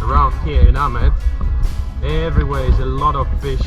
around here in Amed. Everywhere is a lot of fish.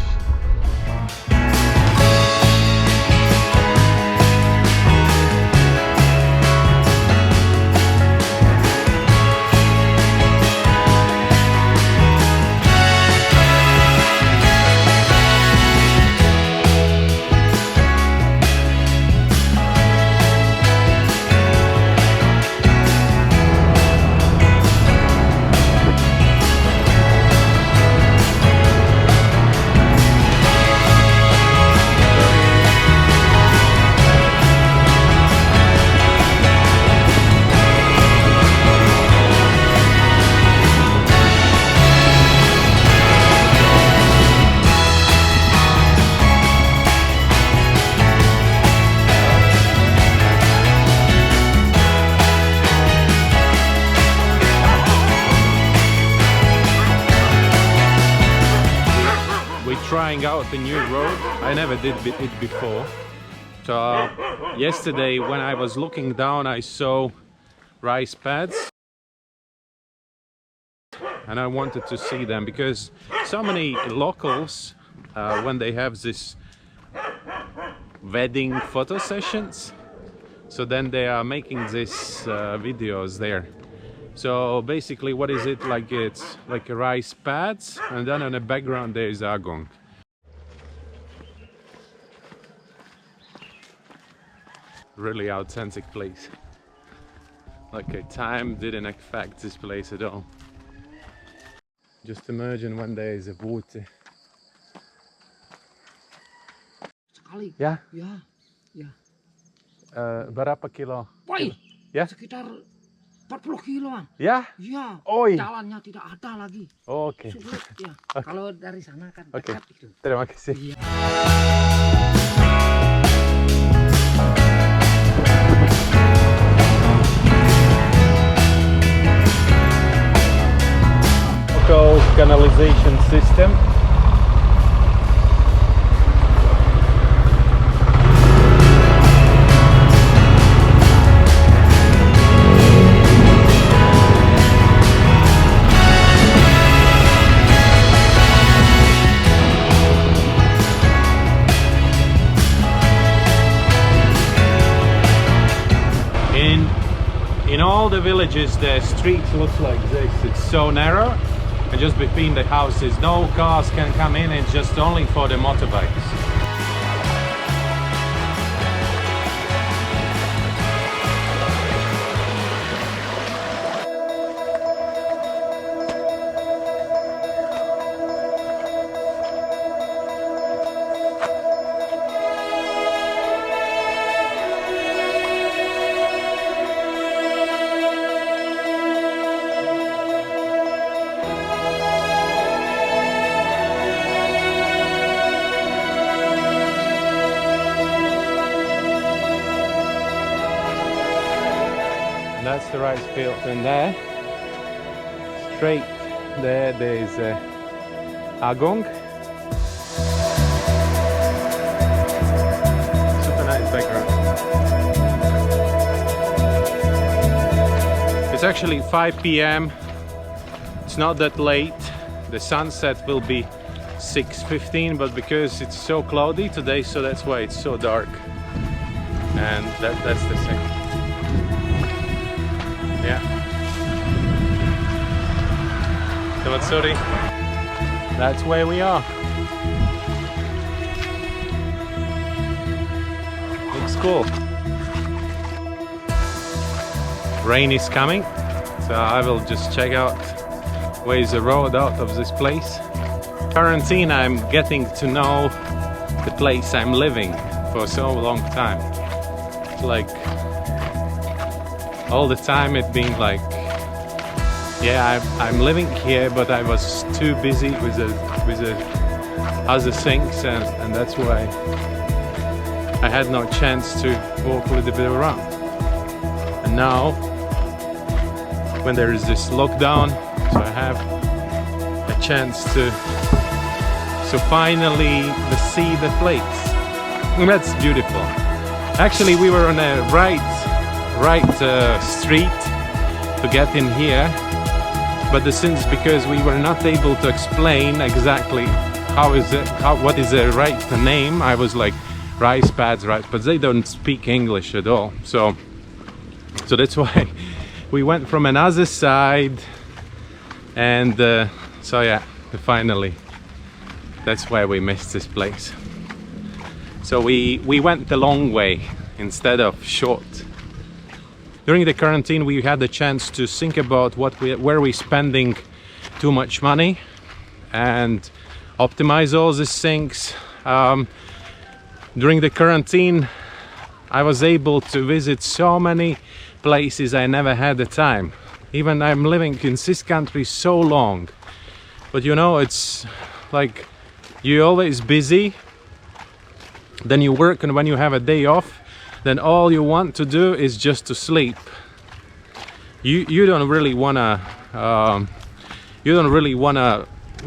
Trying out the new road. I never did it before. So yesterday when I was looking down, I saw rice pads and I wanted to see them because so many locals when they have this wedding photo sessions, so then they are making these videos there. So basically, what is it like? It's like a rice pads, and then in the background there is Agung. Really authentic place. Like time didn't affect this place at all. Just imagine when there is a water. Sekali. Ya? Ya. Ya. Berapa kilo? Woi, Ya? sekitar 40 kiloan. Ya? Ya. Oi. Jalannya tidak ada lagi. Oke. Sulit ya. Kalau dari sana kan Oke. dekat itu. Terima kasih. Iya. Local canalization system. In all the villages, the street looks like this. It's so narrow, and just between the houses, no cars can come in. It's just only for the motorbikes. That's the rice field, and there, straight there, there's Agung. Super nice background. It's actually 5 p.m. It's not that late. The sunset will be 6:15, but because it's so cloudy today, so that's why it's so dark. And that's the thing. Yeah. Sorry. That's where we are. Looks cool. Rain is coming, so I will just check out where is the road out of this place. Quarantine, I'm getting to know the place I'm living for so long time. It's like all the time it being like, yeah, I'm living here, but I was too busy with the other things, and that's why I had no chance to walk a little bit around. And now, when there is this lockdown, so I have a chance to finally see the place. And that's beautiful. Actually, we were on a right street to get in here, but since because we were not able to explain exactly what is the right name, I was like rice pads, right? But they don't speak English at all, so that's why we went from another side, and so yeah, finally that's why we missed this place. So we went the long way instead of short. During the quarantine we had the chance to think about where we're spending too much money and optimize all these things. During the quarantine I was able to visit so many places I never had the time. Even I'm living in this country so long, but you know, it's like you're always busy, then you work, and when you have a day off, then all you want to do is just to sleep. You don't really wanna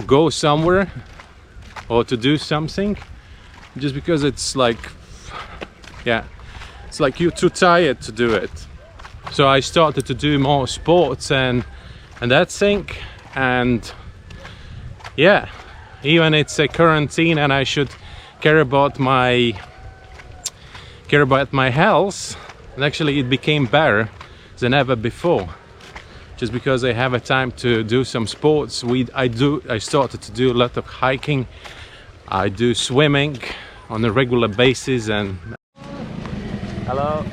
go somewhere or to do something, just because it's like, yeah, it's like you're too tired to do it. So I started to do more sports and that thing, and yeah, even it's a quarantine and I should care about my health, and actually it became better than ever before, just because I have a time to do some sports. I started to do a lot of hiking, I do swimming on a regular basis. And hello.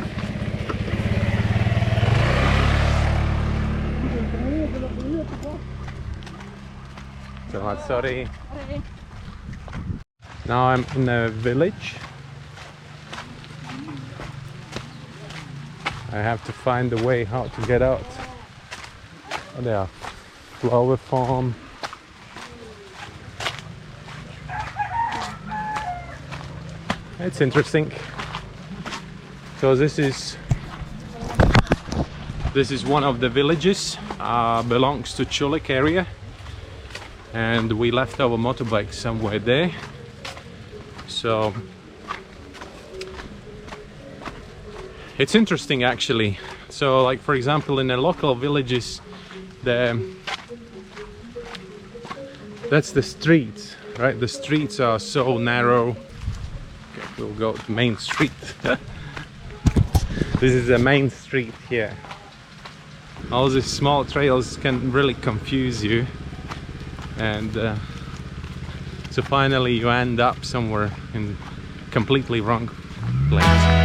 So sorry. Now I'm in a village. I have to find a way how to get out. Oh, there are flower farm. It's interesting. So this is one of the villages, belongs to Chulik area, and we left our motorbike somewhere there. So it's interesting actually. So like for example in the local villages, that's the streets, right? The streets are so narrow. Okay, we'll go to main street. This is the main street here. All these small trails can really confuse you, and so finally you end up somewhere in completely wrong place.